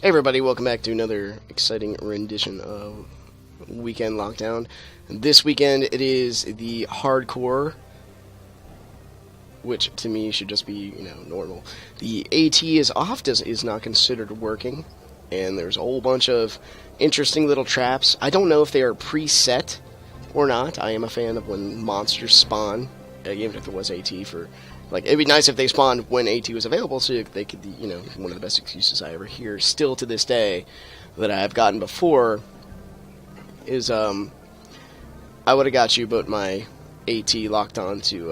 Hey everybody, welcome back to another exciting rendition of Weekend Lockdown. This weekend it is the hardcore, which to me should just be, normal. The AT is off, is not considered working, and there's a whole bunch of interesting little traps. I don't know if they are preset or not. I am a fan of when monsters spawn, even if it was AT for... it'd be nice if they spawned when AT was available, so they could, one of the best excuses I ever hear, still to this day, that I've gotten before, is, I would have got you, but my AT locked on to,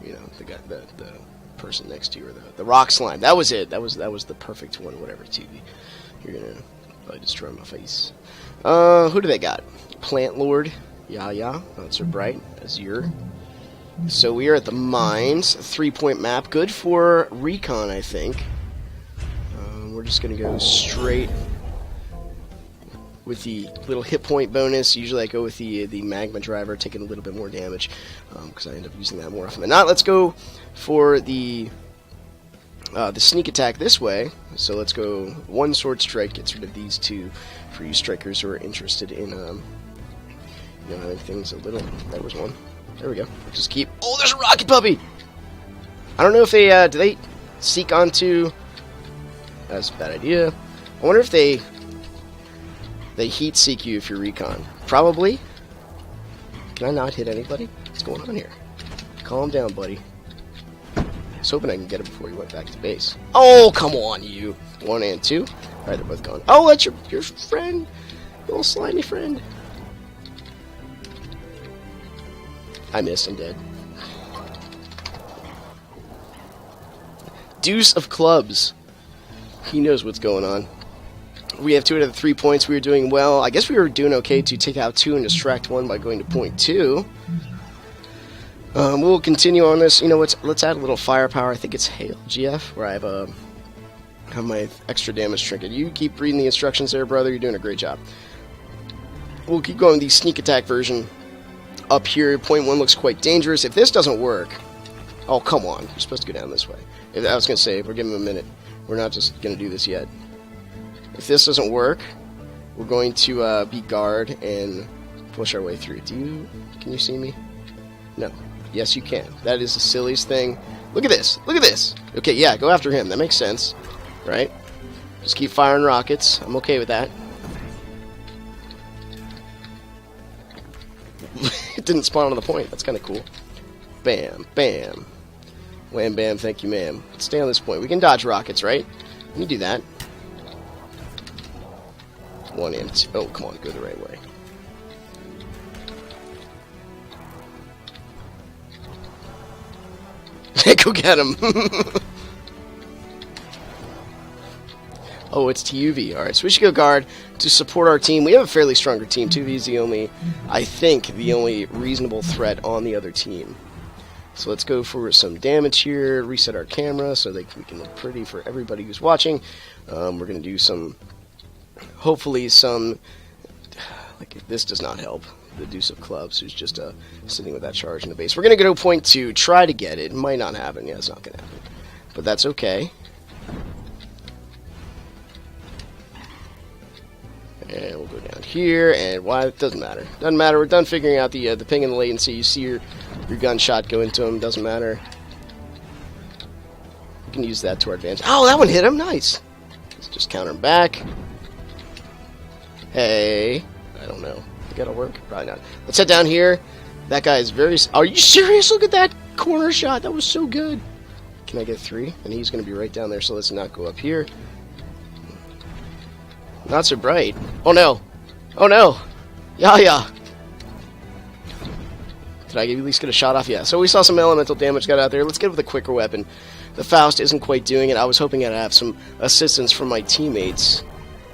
the guy, the person next to you, or the rock slime. That was it. That was the perfect one, whatever, TV. You're gonna probably destroy my face. Who do they got? Plant Lord, yeah, not so bright, Azure. So we are at the mines, 3-point map, good for recon, I think. We're just going to go straight with the little hit point bonus. Usually I go with the magma driver, taking a little bit more damage, because I end up using that more often than not. Let's go for the sneak attack this way. So let's go one sword strike, gets rid of these two for you strikers who are interested in having things a little... There was one. There we go. Just keep... Oh, there's a rocket puppy! I don't know if they, do they seek onto... That's a bad idea. I wonder if they heat seek you if you're recon. Probably. Can I not hit anybody? What's going on here? Calm down, buddy. I was hoping I can get him before he went back to base. Oh, come on, you. 1 and 2. Alright, they're both gone. Oh, that's your friend. Little slimy friend. I missed, I'm dead. Deuce of clubs. He knows what's going on. We have 2 out of the 3 points. We were doing well. I guess we were doing okay to take out 2 and distract 1 by going to point 2. We'll continue on this. You know what? Let's add a little firepower. I think it's Hail GF, where I have my extra damage trinket. You keep reading the instructions there, brother. You're doing a great job. We'll keep going with the sneak attack version. Up here, point 1 looks quite dangerous. If this doesn't work... Oh, come on. You're supposed to go down this way. I was going to say, we're giving him a minute. We're not just going to do this yet. If this doesn't work, we're going to be guard and push our way through. Can you see me? No. Yes, you can. That is the silliest thing. Look at this. Look at this. Okay, yeah, go after him. That makes sense. Right? Just keep firing rockets. I'm okay with that. It didn't spawn on the point. That's kind of cool. Bam, bam. Wham, bam, thank you, ma'am. Let's stay on this point. We can dodge rockets, right? We can do that. 1 and 2. Oh, come on, go the right way. Go get him. Oh, it's TUV. Alright, so we should go guard to support our team. We have a fairly stronger team. 2V is the only, I think, the only reasonable threat on the other team. So let's go for some damage here, reset our camera so that we can look pretty for everybody who's watching. We're going to do some, hopefully some, if this does not help, the Deuce of Clubs, who's just sitting with that charge in the base. We're going to go to point 2, try to get it. It might not happen. Yeah, it's not going to happen. But that's okay. And we'll go down here, and why? It doesn't matter. Doesn't matter. We're done figuring out the ping and the latency. You see your gunshot go into him. Doesn't matter. We can use that to our advantage. Oh, that one hit him. Nice. Let's just counter him back. Hey. I don't know. Think that'll work? Probably not. Let's head down here. That guy is very... Are you serious? Look at that corner shot. That was so good. Can I get 3? And he's going to be right down there, so let's not go up here. Not so bright. Oh no! Oh no! Yeah. Did I at least get a shot off? Yeah. So we saw some elemental damage got out there. Let's get with a quicker weapon. The Faust isn't quite doing it. I was hoping I'd have some assistance from my teammates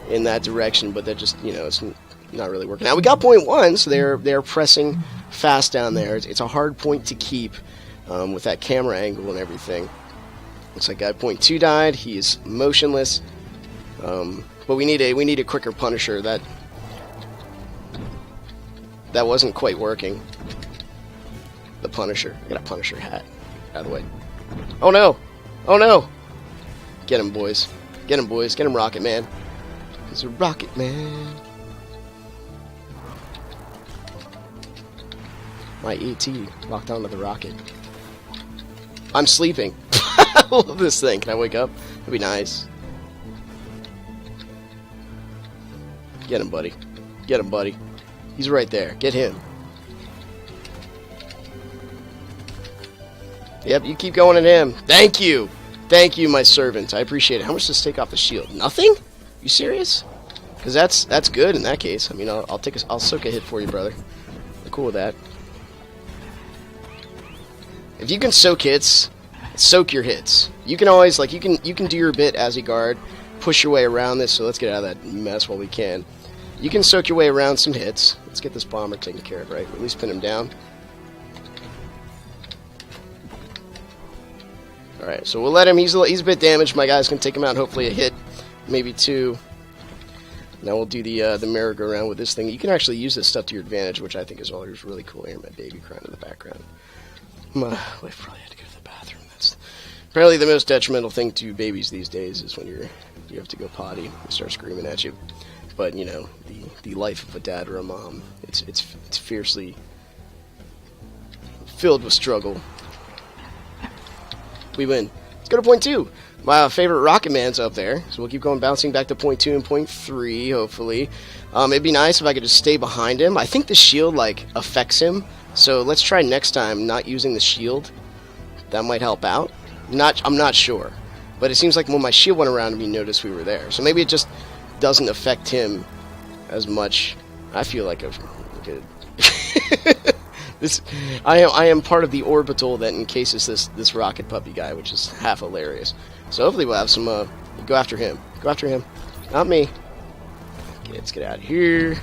in that direction, but that just, it's not really working out. We got point 1, so they're pressing fast down there. It's a hard point to keep with that camera angle and everything. Looks like guy point 2 died. He is motionless. But we need a quicker Punisher. That wasn't quite working. The Punisher. I got a Punisher hat. Out of the way. Oh no! Oh no! Get him, boys. Get him, boys. Get him, Rocket Man. is a rocket man. My AT locked onto the rocket. I'm sleeping. I love this thing. Can I wake up? That'd be nice. Get him, buddy. Get him, buddy. He's right there. Get him. Yep, you keep going at him. Thank you. Thank you, my servant. I appreciate it. How much does this take off the shield? Nothing? You serious? Because that's good in that case. I mean, I'll soak a hit for you, brother. I'm cool with that. If you can soak hits, soak your hits. You can always you can do your bit as a guard, push your way around this. So let's get out of that mess while we can. You can soak your way around some hits. Let's get this bomber taken care of, right? At least pin him down. All right, so we'll let him. He's a bit damaged. My guys can take him out. Hopefully a hit, maybe two. Now we'll do the merry-go-round with this thing. You can actually use this stuff to your advantage, which I think is always really cool. I hear my baby crying in the background. My wife probably had to go to the bathroom. That's apparently the most detrimental thing to babies these days is when you have to go potty and start screaming at you. But you know, the life of a dad or a mom, it's fiercely filled with struggle. We win. Let's go to point 2. My favorite Rocket Man's up there, so we'll keep going, bouncing back to point 2 and point 3, hopefully. It'd be nice if I could just stay behind him. I think the shield, affects him, so let's try next time not using the shield. That might help out. I'm not sure, but it seems like when my shield went around him, he noticed we were there. So maybe it just doesn't affect him as much. I feel like I've... I am part of the orbital that encases this rocket puppy guy, which is half hilarious. So hopefully we'll have some. Go after him. Go after him. Not me. Okay, let's get out of here.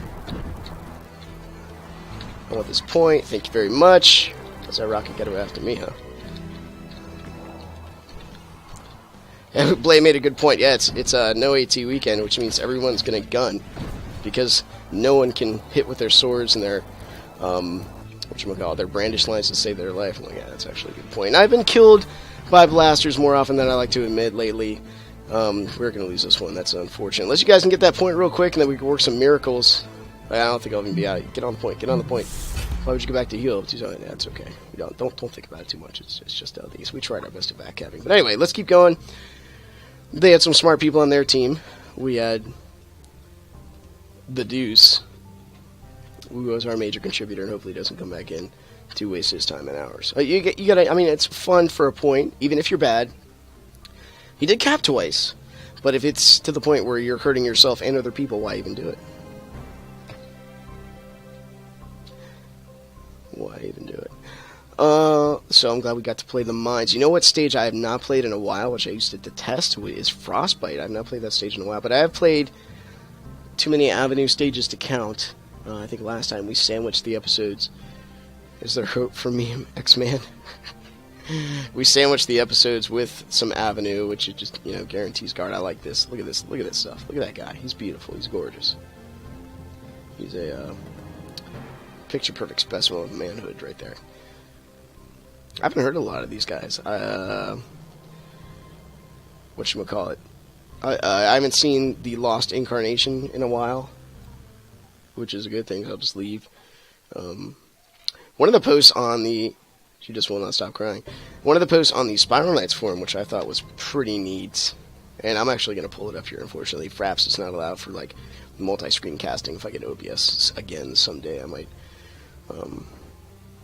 I want this point. Thank you very much. How's that rocket get after me, huh? And Blade made a good point. Yeah, it's a no AT weekend, which means everyone's gonna gun because no one can hit with their swords and their their brandish lines to save their life. I'm like, yeah, that's actually a good point. And I've been killed by blasters more often than I like to admit lately. We're going to lose this one. That's unfortunate. Unless you guys can get that point real quick and then we can work some miracles. I don't think I'll even be out. Get on the point. Get on the point. Why would you go back to heal? That's okay. Don't think about it too much. It's just how these. We tried our best to backcapping. But anyway, let's keep going. They had some smart people on their team. We had the Deuce, who was our major contributor, and hopefully doesn't come back in to waste his time and hours. You gotta. I mean, it's fun for a point, even if you're bad. He did cap twice, but if it's to the point where you're hurting yourself and other people, why even do it? Why even do it? So I'm glad we got to play the mines. You know what stage I have not played in a while, which I used to detest, is Frostbite. I've not played that stage in a while, but I have played too many Avenue stages to count. I think last time we sandwiched the episodes. Is there hope for me, X-Man? We sandwiched the episodes with some Avenue, which it just, guarantees guard. I like this. Look at this. Look at this stuff. Look at that guy. He's beautiful. He's gorgeous. He's a picture-perfect specimen of manhood right there. I haven't heard a lot of these guys. Whatchamacallit? I haven't seen the Lost Incarnation in a while, which is a good thing, so I'll just leave. One of the posts on the... She just will not stop crying. One of the posts on the Spiral Knights forum, which I thought was pretty neat, and I'm actually going to pull it up here, unfortunately. Fraps is not allowed for, multi-screen casting. If I get OBS again someday, I might...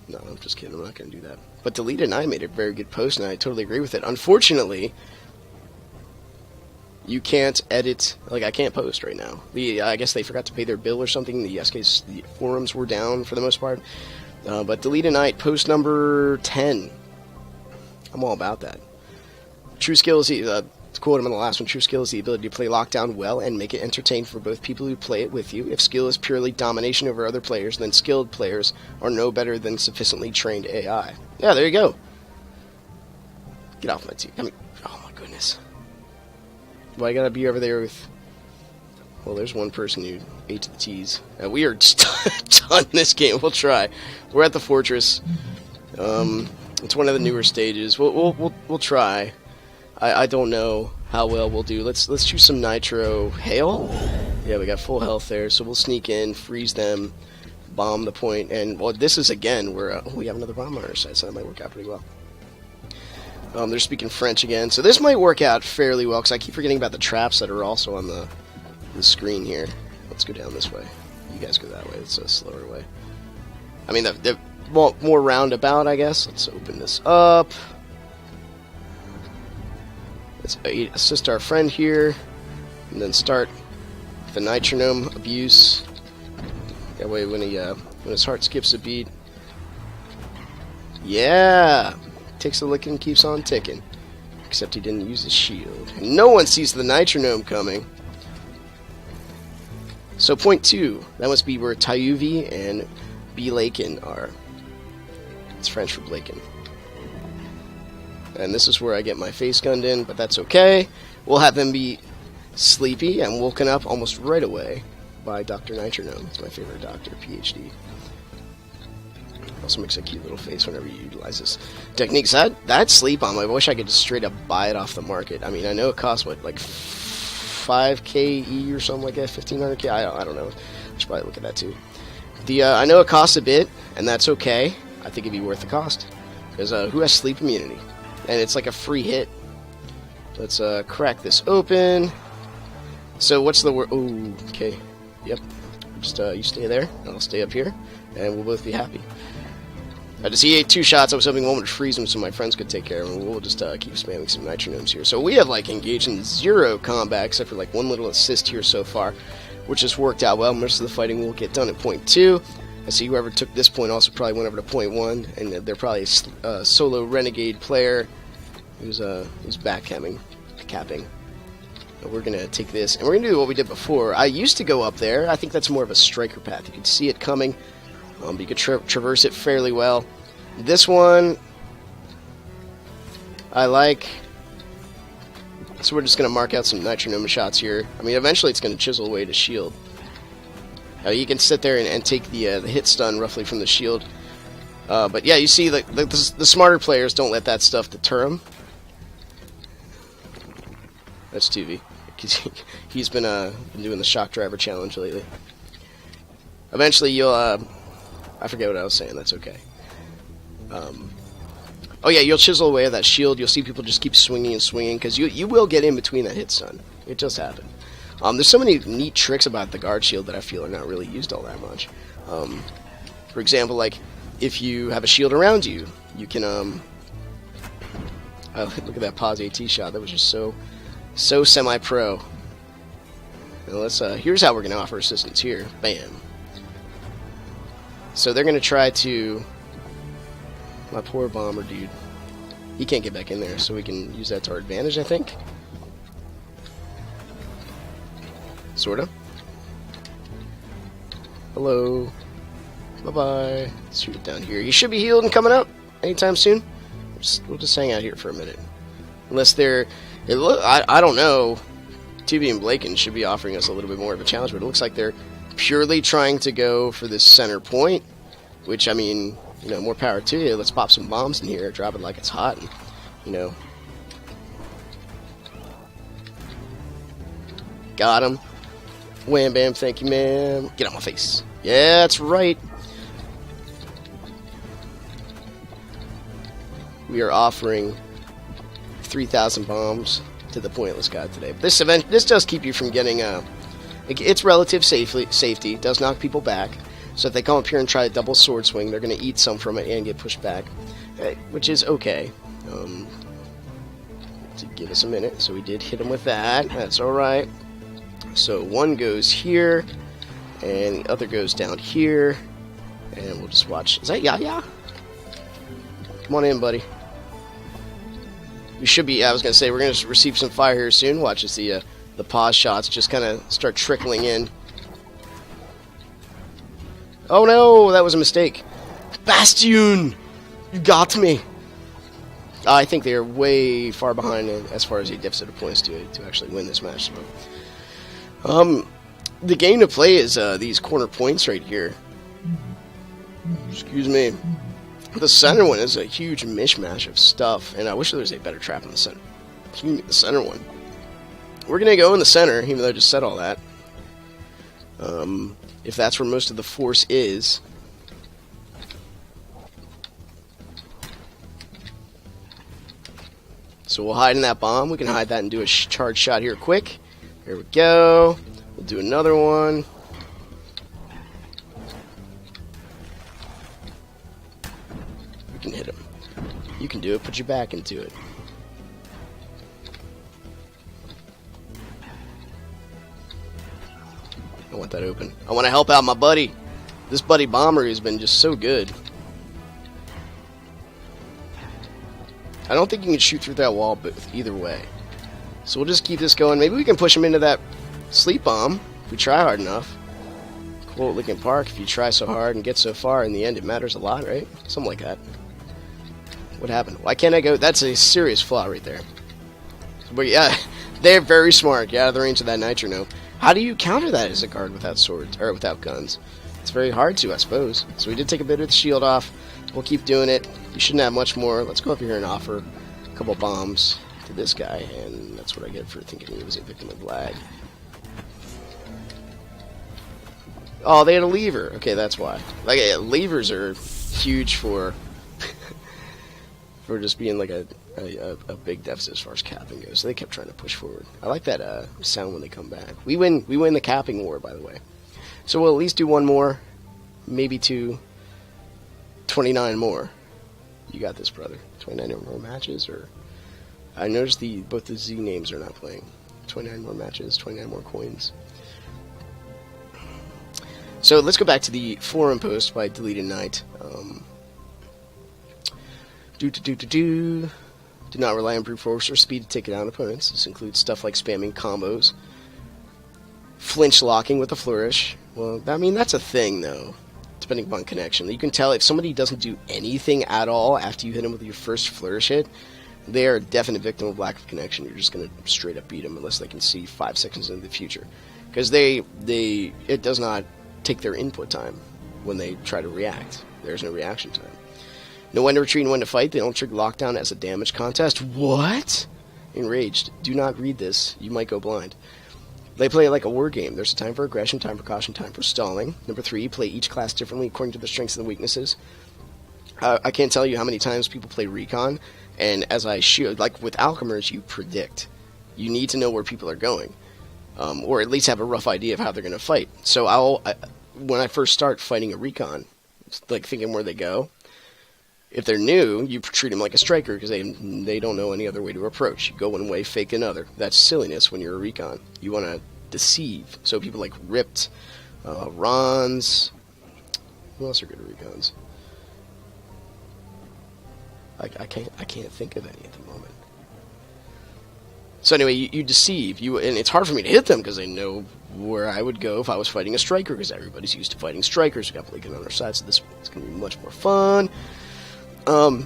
No, I'm just kidding. I'm not going to do that. But Deleted and I made a very good post, and I totally agree with it. Unfortunately, you can't edit... I can't post right now. I guess they forgot to pay their bill or something. The forums were down for the most part. But Deleted Night, post number 10. I'm all about that. True skill is to quote him on the last one, true skill is the ability to play Lockdown well and make it entertaining for both people who play it with you. If skill is purely domination over other players, then skilled players are no better than sufficiently trained AI. Yeah, there you go. Get off my team. Oh my goodness. Why gotta be over there with... Well, there's one person who ate to the tease. We are done this game. We'll try. We're at the fortress. It's one of the newer stages. We'll try. I don't know how well we'll do. Let's choose some Nitro. Hail? Yeah, we got full health there, so we'll sneak in, freeze them, bomb the point, and well, this is again where we have another bomb on our side, so that might work out pretty well. They're speaking French again, so this might work out fairly well, because I keep forgetting about the traps that are also on the screen here. Let's go down this way. You guys go that way. It's a slower way. I mean, the more roundabout, I guess. Let's open this up. Let's assist our friend here, and then start the Nitronome abuse. That way, when his heart skips a beat, yeah, takes a licking, keeps on ticking. Except he didn't use his shield, and no one sees the Nitronome coming. So point 2, that must be where Tyuvi and Blaken are. It's French for Blaken. And this is where I get my face gunned in, but that's okay. We'll have them be sleepy and woken up almost right away by Dr. Nitronome. It's my favorite doctor, PhD. Also makes a cute little face whenever you utilize this technique. So that sleep bomb, I wish I could just straight up buy it off the market. I mean, I know it costs, what, like 5k E or something like that, 1500k? I don't know. I should probably look at that too. I know it costs a bit, and that's okay. I think it'd be worth the cost. Because who has sleep immunity? And it's like a free hit. Let's crack this open. So what's the word? Oh, okay. Yep. Just you stay there, and I'll stay up here, and we'll both be happy. Just he ate 2 shots. I was hoping one would freeze him so my friends could take care of him. We'll just keep spamming some Nitronomes here. So we have like engaged in 0 combat, except for like 1 little assist here so far, which has worked out well. Most of the fighting will get done at point 2. I see whoever took this point also probably went over to point 1, and they're probably a solo renegade player who's backcapping. And we're gonna take this, and we're gonna do what we did before. I used to go up there. I think that's more of a striker path. You could see it coming. But you could traverse it fairly well. This one, I like. So we're just going to mark out some Nitronome shots here. I mean, eventually it's going to chisel away to shield. You can sit there and take the hit stun roughly from the shield. But yeah, you see the smarter players don't let that stuff deter them. That's Tuvi. He's been doing the shock driver challenge lately. Eventually you'll... I forget what I was saying, that's okay. Oh yeah, you'll chisel away at that shield. You'll see people just keep swinging and swinging, because you will get in between that hit stun. It just happened. There's so many neat tricks about the guard shield that I feel are not really used all that much. For example, like, if you have a shield around you, you can, look at that pause AT shot. That was just so semi-pro. Now let's, here's how we're going to offer assistance here. Bam. So they're going to try to... My poor bomber dude. He can't get back in there, so we can use that to our advantage, I think. Sorta. Hello. Bye-bye. Let's shoot it down here. He should be healed and coming up anytime soon. We'll just hang out here for a minute. Unless they're... I don't know. Tuvi and Blaken should be offering us a little bit more of a challenge, but it looks like they're purely trying to go for this center point, which, I mean, you know, more power to you. Let's pop some bombs in here, drop it like it's hot, and, you know. Got him. Wham bam, thank you, ma'am. Get out my face. Yeah, that's right. We are offering 3,000 bombs to the pointless guy today. This event, this does keep you from getting it's relative safety. It does knock people back. So if they come up here and try a double sword swing, they're going to eat some from it and get pushed back, which is okay. To give us a minute. So we did hit him with that. That's all right. So one goes here, and the other goes down here, and we'll just watch. Is that Yaya? Come on in, buddy. We should be. I was gonna say we're gonna receive some fire here soon. Watch as the pause shots just kind of start trickling in. Oh no, that was a mistake. Bastion, you got me. I think they are way far behind as far as the deficit of points to actually win this match. So. The game to play is these corner points right here. Excuse me. The center one is a huge mishmash of stuff, and I wish there was a better trap in the center. The center one. We're gonna go in the center, even though I just said all that. if that's where most of the force is. So we'll hide in that bomb. We can hide that and do a charge shot here quick. Here we go. We'll do another one. We can hit him. You can do it. Put your back into it. I want that open. I want to help out my buddy. This buddy bomber has been just so good. I don't think you can shoot through that wall, but either way. So we'll just keep this going. Maybe we can push him into that sleep bomb if we try hard enough. Quote Linkin Park, if you try so hard and get so far, in the end it matters a lot, right? Something like that. What happened? Why can't I go? That's a serious flaw right there. But yeah, they're very smart. Get out of the range of that Nitro. How do you counter that as a guard without swords, or without guns? It's very hard to, I suppose. So we did take a bit of the shield off. We'll keep doing it. You shouldn't have much more. Let's go up here and offer a couple bombs to this guy, and that's what I get for thinking he was a victim of lag. Oh, they had a lever. Okay, that's why. Like, levers are huge for for just being like a big deficit as far as capping goes. So they kept trying to push forward. I like that sound when they come back. We win the capping war, by the way. So we'll at least do one more, maybe two, 29 more. You got this, brother. 29 more matches, or I noticed both the Z names are not playing. 29 more matches, 29 more coins. So let's go back to the forum post by Deleted Knight. Do not rely on brute force or speed to take down opponents. This includes stuff like spamming combos, flinch locking with a flourish. Well, I mean, that's a thing, though, depending upon connection. You can tell if somebody doesn't do anything at all after you hit them with your first flourish hit, they are a definite victim of lack of connection. You're just going to straight up beat them unless they can see 5 seconds into the future. Because it does not take their input time when they try to react. There's no reaction time. Know when to retreat and when to fight. They don't trigger lockdown as a damage contest. What? Enraged. Do not read this. You might go blind. They play it like a war game. There's a time for aggression, time for caution, time for stalling. Number 3, play each class differently according to the strengths and the weaknesses. I can't tell you how many times people play Recon, and as I shoot, like with Alchemers, you predict. You need to know where people are going, or at least have a rough idea of how they're going to fight. So when I first start fighting a Recon, like thinking where they go, if they're new, you treat them like a striker because they don't know any other way to approach. You go one way, fake another. That's silliness when you're a Recon. You want to deceive. So people like Ripped, Rons. Who else are good at Recons? I can't think of any at the moment. So anyway, you deceive. And it's hard for me to hit them because they know where I would go if I was fighting a striker because everybody's used to fighting strikers. We got Blinken on our side, so this is going to be much more fun. And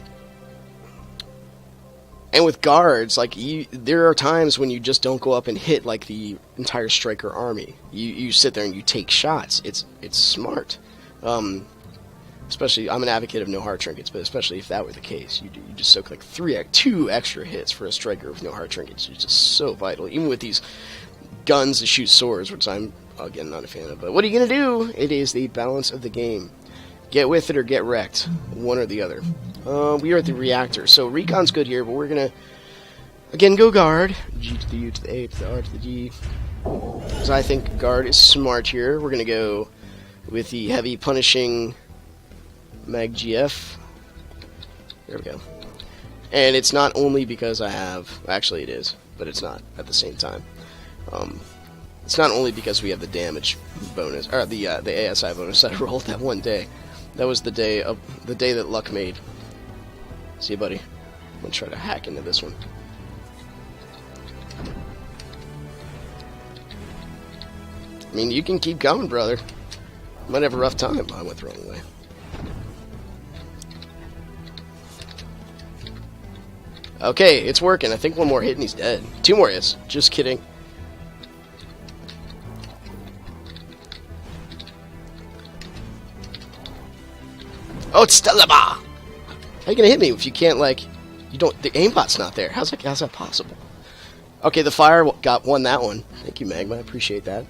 with guards, like there are times when you just don't go up and hit like the entire striker army. You sit there and you take shots. It's smart. Especially, I'm an advocate of no heart trinkets, but especially if that were the case, you just soak like 2 extra hits for a striker with no heart trinkets. It's just so vital. Even with these guns that shoot swords, which I'm again not a fan of. But what are you gonna do? It is the balance of the game. Get with it or get wrecked. One or the other. We are at the reactor. So Recon's good here, but we're going to, again, go guard. G to the U to the A to the R to the G. Because I think guard is smart here. We're going to go with the heavy punishing Mag GF. There we go. And it's not only because I have, actually it is, but it's not at the same time. It's not only because we have the damage bonus, or the ASI bonus that I rolled that one day. That was the day that luck made. See you, buddy. I'm gonna try to hack into this one. I mean, you can keep going, brother. You might have a rough time. I went the wrong way. Okay, it's working. I think one more hit and he's dead. 2 more hits. Just kidding. Oh, it's Stelaba! How you gonna hit me if you can't, like, you don't, the aimbot's not there? How's that possible? Okay, the fire won that one. Thank you, Magma, I appreciate that.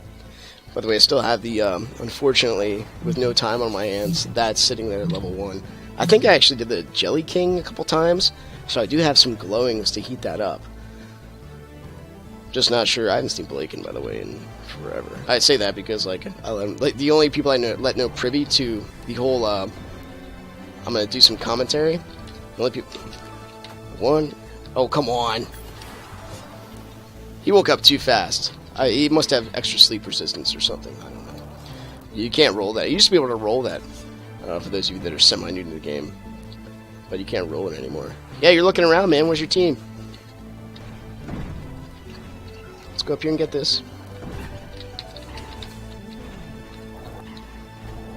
By the way, I still have the, unfortunately, with no time on my hands, that's sitting there at level 1. I think I actually did the Jelly King a couple times, so I do have some glowings to heat that up. Just not sure. I haven't seen Blaken, by the way, in forever. I say that because, like the only people I know privy to the whole, I'm gonna do some commentary. The only people... One... Oh, come on! He woke up too fast. He must have extra sleep resistance or something. I don't know. You can't roll that. You used to be able to roll that, for those of you that are semi-new to the game. But you can't roll it anymore. Yeah, you're looking around, man. Where's your team? Let's go up here and get this.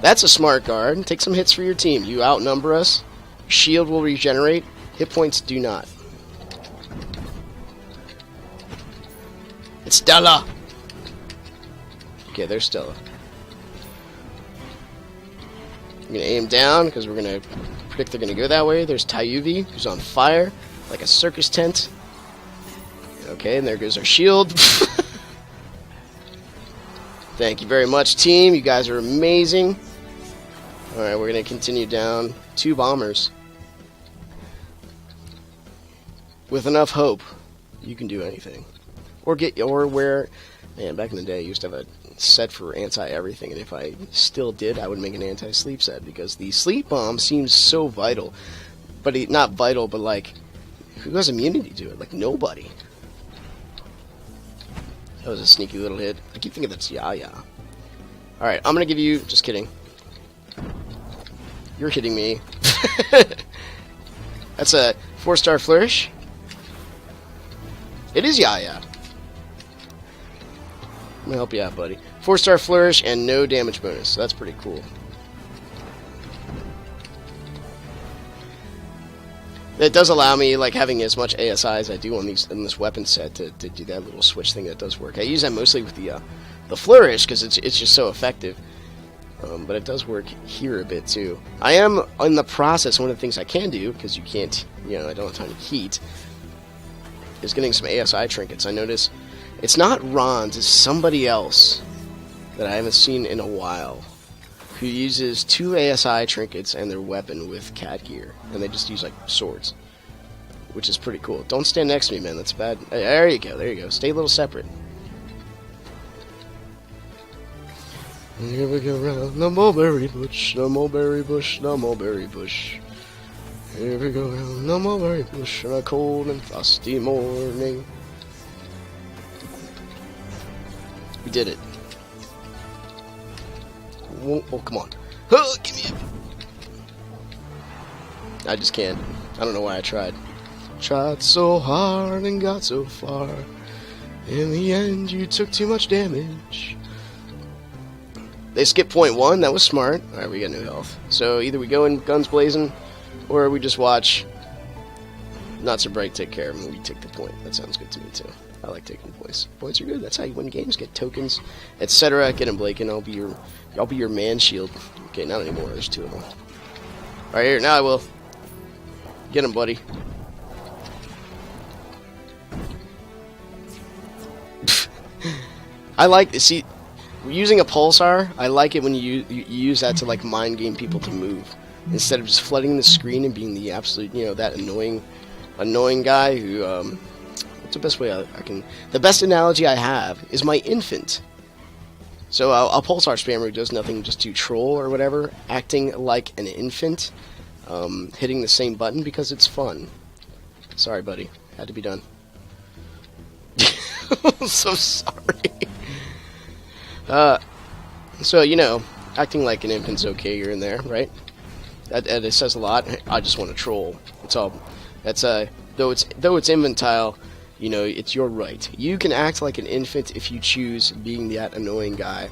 That's a smart guard. Take some hits for your team. You outnumber us. Shield will regenerate. Hit points do not. It's Stella! Okay, there's Stella. I'm gonna aim down because we're gonna predict they're gonna go that way. There's Tyuvi, who's on fire like a circus tent. Okay, and there goes our shield. Thank you very much, team. You guys are amazing. Alright, we're going to continue down. 2 bombers. With enough hope, you can do anything. Or wear... Man, back in the day, I used to have a set for anti-everything, and if I still did, I would make an anti-sleep set, because the sleep bomb seems so vital. But not vital, but like, who has immunity to it? Like, nobody. That was a sneaky little hit. I keep thinking that's Yaya. Alright, I'm gonna give you... Just kidding. You're kidding me. That's a 4-star flourish. It is Yaya. I'm gonna help you out, buddy. 4-star flourish and no damage bonus. So that's pretty cool. It does allow me, like, having as much ASI as I do on this weapon set to do that little switch thing that does work. I use that mostly with the flourish because it's just so effective. But it does work here a bit too. I am in the process. One of the things I can do, because you can't, I don't have time to heat, is getting some ASI trinkets. I notice it's not Ron's, it's somebody else that I haven't seen in a while, who uses 2 ASI trinkets and their weapon with cat gear, and they just use like swords, which is pretty cool. Don't stand next to me, man. That's bad. There you go. Stay a little separate. Here we go round the mulberry bush, the mulberry bush, the mulberry bush. Here we go round the mulberry bush on a cold and frosty morning. We did it. Oh, come on. Oh, give me it. I just can't. I don't know why I tried. Tried so hard and got so far. In the end, you took too much damage. They skipped point 1. That was smart. Alright, we got no health. So either we go in guns blazing, or we just watch Not So Bright take care of them and we take the point. That sounds good to me, too. I like taking points. Points are good. That's how you win games. Get tokens, etc. Get him, Blaken. I'll be your man shield. Okay, not anymore. There's 2 of them. Alright, here. Now I will. Get him, buddy. I like to see... Using a pulsar, I like it when you use that to, like, mind game people to move. Instead of just flooding the screen and being the absolute, that annoying guy who, what's the best way I can... The best analogy I have is my infant. So, a pulsar spammer who does nothing just to troll or whatever, acting like an infant, hitting the same button because it's fun. Sorry, buddy. Had to be done. I'm so sorry. So, acting like an infant's okay here and there, right? That it says a lot. I just want to troll. It's all. That's though it's infantile, it's your right. You can act like an infant if you choose being that annoying guy.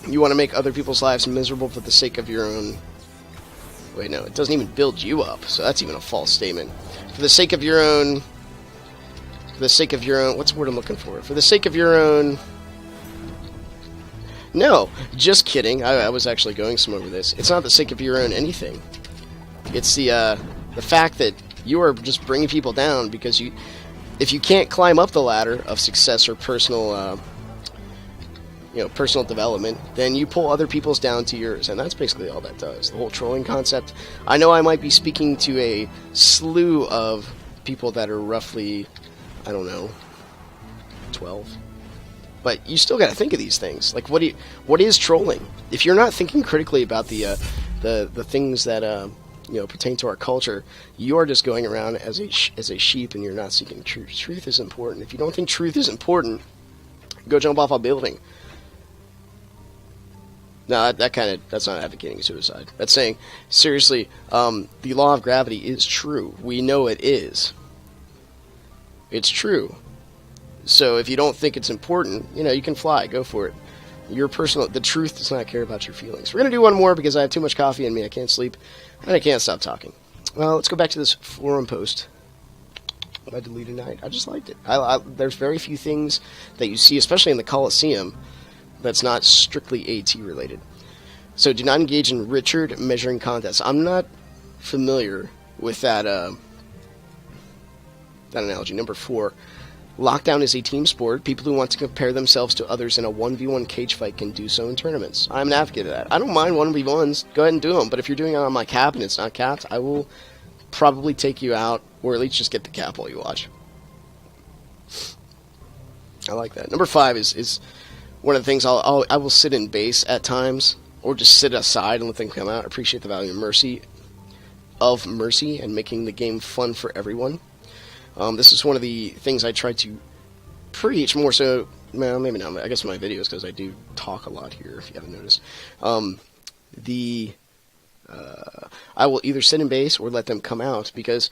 You want to make other people's lives miserable for the sake of your own. Wait, no, it doesn't even build you up. So that's even a false statement. For the sake of your own. For the sake of your own. What's the word I'm looking for? For the sake of your own. No, just kidding. I was actually going some over this. It's not the sake of your own anything. It's the fact that you are just bringing people down because if you can't climb up the ladder of success or personal personal development, then you pull other people's down to yours, and that's basically all that does. The whole trolling concept. I know I might be speaking to a slew of people that are roughly, I don't know, 12. But you still got to think of these things. Like, what is trolling? If you're not thinking critically about the things that pertain to our culture, you are just going around as a sheep, and you're not seeking truth. Truth is important. If you don't think truth is important, go jump off a building. No, that's not advocating suicide. That's saying, seriously, the law of gravity is true. We know it is. It's true. So if you don't think it's important, you can fly. Go for it. The truth does not care about your feelings. We're going to do one more because I have too much coffee in me. I can't sleep, and I can't stop talking. Well, let's go back to this forum post by Deleted Night. I just liked it. There's very few things that you see, especially in the Coliseum, that's not strictly AT related. So do not engage in Richard measuring contests. I'm not familiar with that analogy. Number 4. Lockdown is a team sport. People who want to compare themselves to others in a 1v1 cage fight can do so in tournaments. I'm an advocate of that. I don't mind 1v1s. Go ahead and do them. But if you're doing it on my cap and it's not capped, I will probably take you out, or at least just get the cap while you watch. I like that. Number 5 is one of the things I will sit in base at times, or just sit aside and let them come out. I appreciate the value of mercy and making the game fun for everyone. This is one of the things I try to preach more so. Well, maybe not. I guess my videos, because I do talk a lot here, if you haven't noticed. I will either sit in base or let them come out, because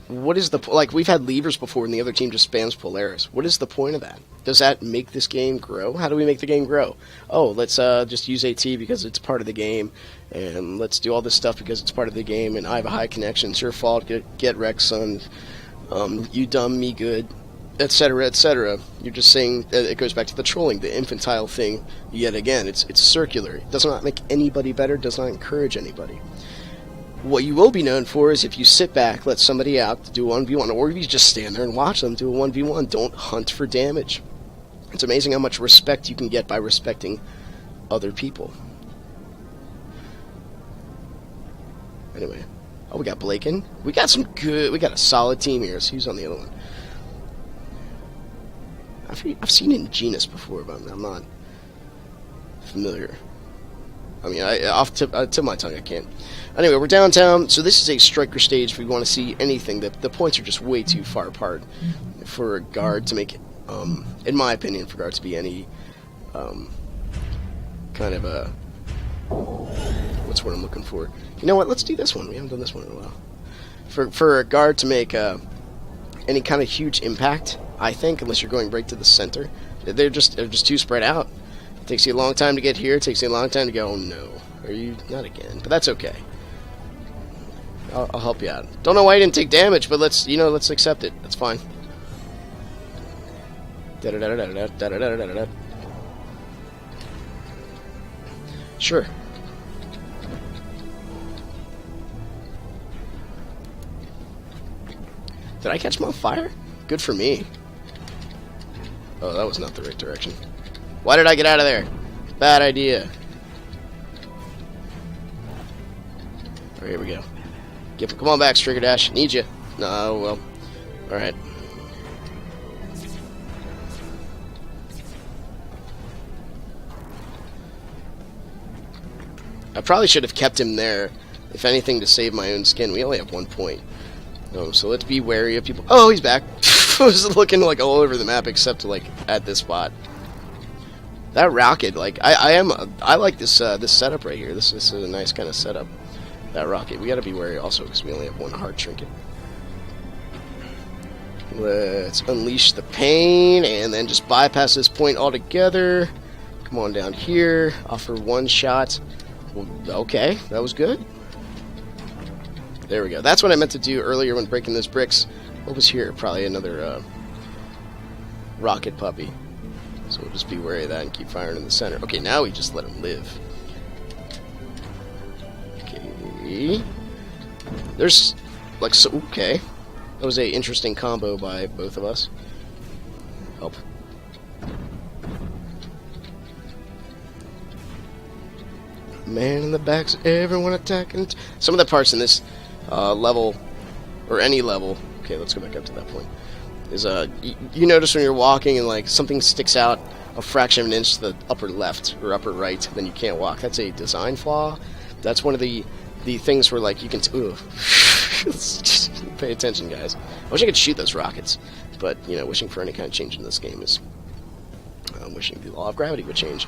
what is we've had levers before and the other team just spams Polaris. What is the point of that? Does that make this game grow? How do we make the game grow? Oh, let's just use AT because it's part of the game, and let's do all this stuff because it's part of the game, and I have a high connection. It's your fault. Get wrecked, son. You dumb, me good, etc., etc. You're just saying that it goes back to the trolling, the infantile thing. Yet again, it's circular. It does not make anybody better. Does not encourage anybody. What you will be known for is if you sit back, let somebody out to do a 1v1, or if you just stand there and watch them do a 1v1. Don't hunt for damage. It's amazing how much respect you can get by respecting other people. Anyway. Oh, we got Blaken. We got a solid team here. So who's on the other one? I've seen Ingenious before, but I'm not familiar. I mean, off tip of my tongue, I can't. Anyway, we're downtown, so this is a striker stage if we want to see anything. The points are just way too far apart for a guard to make it, in my opinion, for guard to be any kind of a... What's what I'm looking for? You know what? Let's do this one. We haven't done this one in a while. For a guard to make any kind of huge impact, I think, unless you're going right to the center, they're just too spread out. It takes you a long time to get here. It takes you a long time to go. Oh no, are you not again? But that's okay. I'll help you out. Don't know why you didn't take damage, but let's accept it. That's fine. Sure. Did I catch him on fire? Good for me. Oh, that was not the right direction. Why did I get out of there? Bad idea. Alright, here we go. Come on back, Striker Dash. Need you. No, well. Alright. I probably should have kept him there, if anything, to save my own skin. We only have 1 point. So let's be wary of people. Oh, he's back. I was looking like all over the map except like at this spot. That rocket, like I like this this setup right here. This is a nice kind of setup. That rocket. We got to be wary also because we only have 1 heart trinket. Let's unleash the pain and then just bypass this point altogether. Come on down here. Offer 1 shot. Well, okay, that was good. There we go. That's what I meant to do earlier when breaking those bricks. What was here? Probably another rocket puppy. So we'll just be wary of that and keep firing in the center. Okay, now we just let him live. Okay. There's like so. Okay, that was a interesting combo by both of us. Help. Man in the backs, everyone attacking. Some of the parts in this level, or any level, okay, let's go back up to that point, is you notice when you're walking and like something sticks out a fraction of an inch to the upper left or upper right, then you can't walk. That's a design flaw. That's one of the things where like you can pay attention, guys. I wish I could shoot those rockets, but you know, wishing for any kind of change in this game is wishing the law of gravity would change.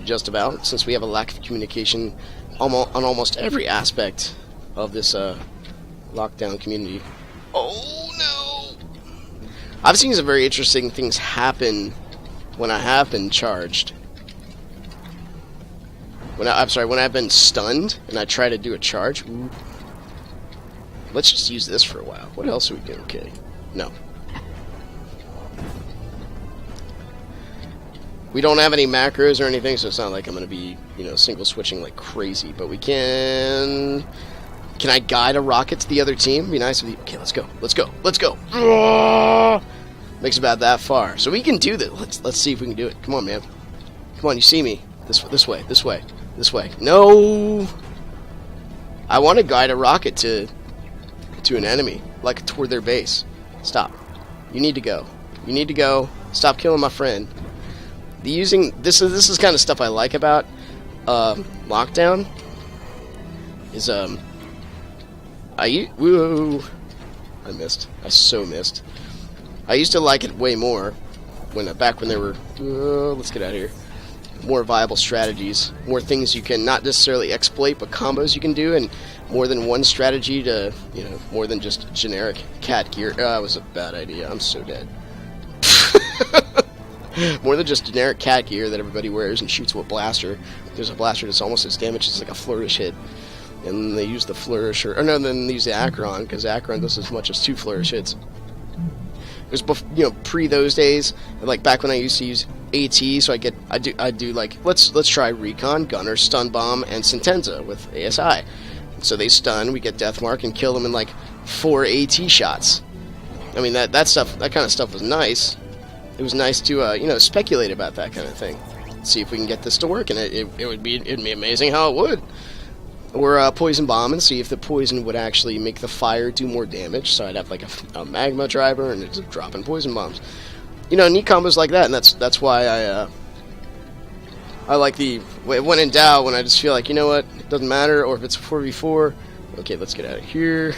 Just about, since we have a lack of communication on almost every aspect of this lockdown community. Oh no! I've seen some very interesting things happen when I have been charged. When I've been stunned and I try to do a charge. Ooh. Let's just use this for a while. What else are we doing? Okay, no. We don't have any macros or anything, so it's not like I'm going to be, you know, single switching like crazy. But we can... Can I guide a rocket to the other team? Be nice if you... Okay, let's go. Let's go. Let's go. Makes about that far. So we can do this. Let's see if we can do it. Come on, man. Come on, you see me. This way. This way. This way. No! I want to guide a rocket to an enemy, like toward their base. Stop. You need to go. You need to go. Stop killing my friend. This is kind of stuff I like about Lockdown. Is I missed. I so missed. I used to like it way more back when there were let's get out of here. More viable strategies, more things you can not necessarily exploit, but combos you can do, and more than one strategy to, you know, more than just generic cat gear. That was a bad idea. I'm so dead. More than just generic cat gear that everybody wears and shoots with blaster. There's a blaster that's almost as damaged as like a flourish hit. And they use the flourish, then they use the Acheron, because Acheron does as much as 2 flourish hits. It was, you know, pre those days, like back when I used to use AT, so I do like, let's try Recon, Gunner, Stun Bomb, and Sentenza with ASI. So they stun, we get Deathmark, and kill them in like 4 AT shots. I mean, that kind of stuff was nice. It was nice to, you know, speculate about that kind of thing. See if we can get this to work, and it'd be amazing how it would. Or Poison Bomb, and see if the poison would actually make the fire do more damage. So I'd have like a magma driver, and it's dropping poison bombs. You know, neat combos like that, and that's why I like the when in doubt, when I just feel like, you know what, it doesn't matter, or if it's 4v4. Okay, let's get out of here.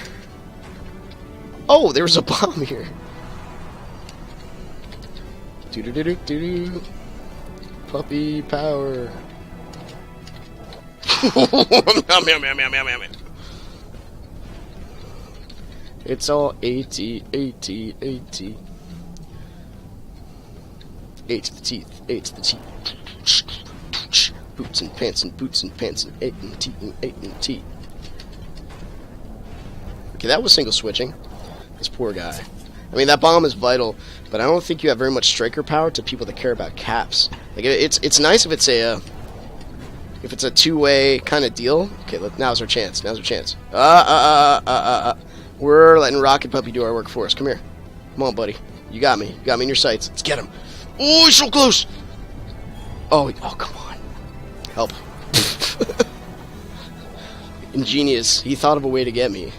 Oh, there was a bomb here. Do-do-do-do-do-do. Puppy power. It's all AT. 8 to the teeth, 8 to the teeth. Boots and pants and boots and pants and 8 and T and 8 and T. Okay, that was single switching. This poor guy. I mean, that bomb is vital, but I don't think you have very much striker power to people that care about caps. Like, it's nice if it's a two-way kind of deal. Okay, now's our chance. Now's our chance. We're letting Rocket Puppy do our work for us. Come here. Come on, buddy. You got me. You got me in your sights. Let's get him. Oh, he's so close. Oh, come on. Help. Ingenious. He thought of a way to get me.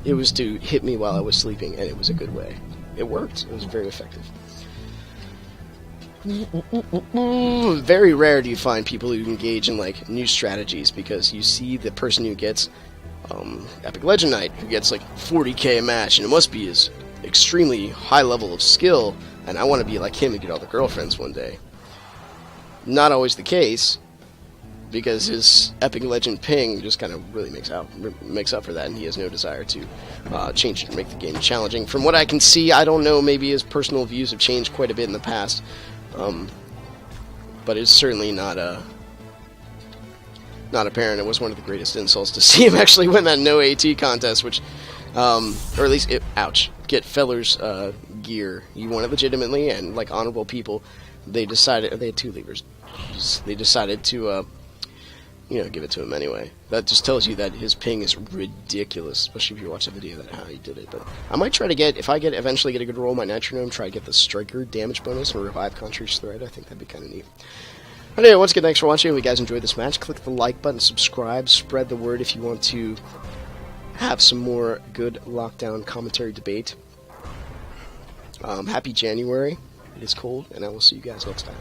It was to hit me while I was sleeping, and it was a good way. It worked. It was very effective. Very rare do you find people who engage in like new strategies, because you see the person who gets Epic Legend Knight, who gets like 40k a match, and it must be his extremely high level of skill, and I want to be like him and get all the girlfriends one day. Not always the case, because his Epic Legend ping just kind of really makes up for that, and he has no desire to change it and make the game challenging. From what I can see, I don't know, maybe his personal views have changed quite a bit in the past, but it's certainly not apparent. It was one of the greatest insults to see him actually win that no AT contest, which, or at least, get Feller's gear. You won it legitimately, and like honorable people, they had 2 levers. They decided to, give it to him anyway. That just tells you that his ping is ridiculous, especially if you watch the video of how he did it. But I might try to get, if I eventually get a good roll in my Nitronome, try to get the Striker damage bonus and revive Contrary's Thread. I think that'd be kind of neat. Anyway, once again, thanks for watching. If you guys enjoyed this match, click the like button, subscribe, spread the word if you want to have some more good lockdown commentary debate. Happy January. It is cold, and I will see you guys next time.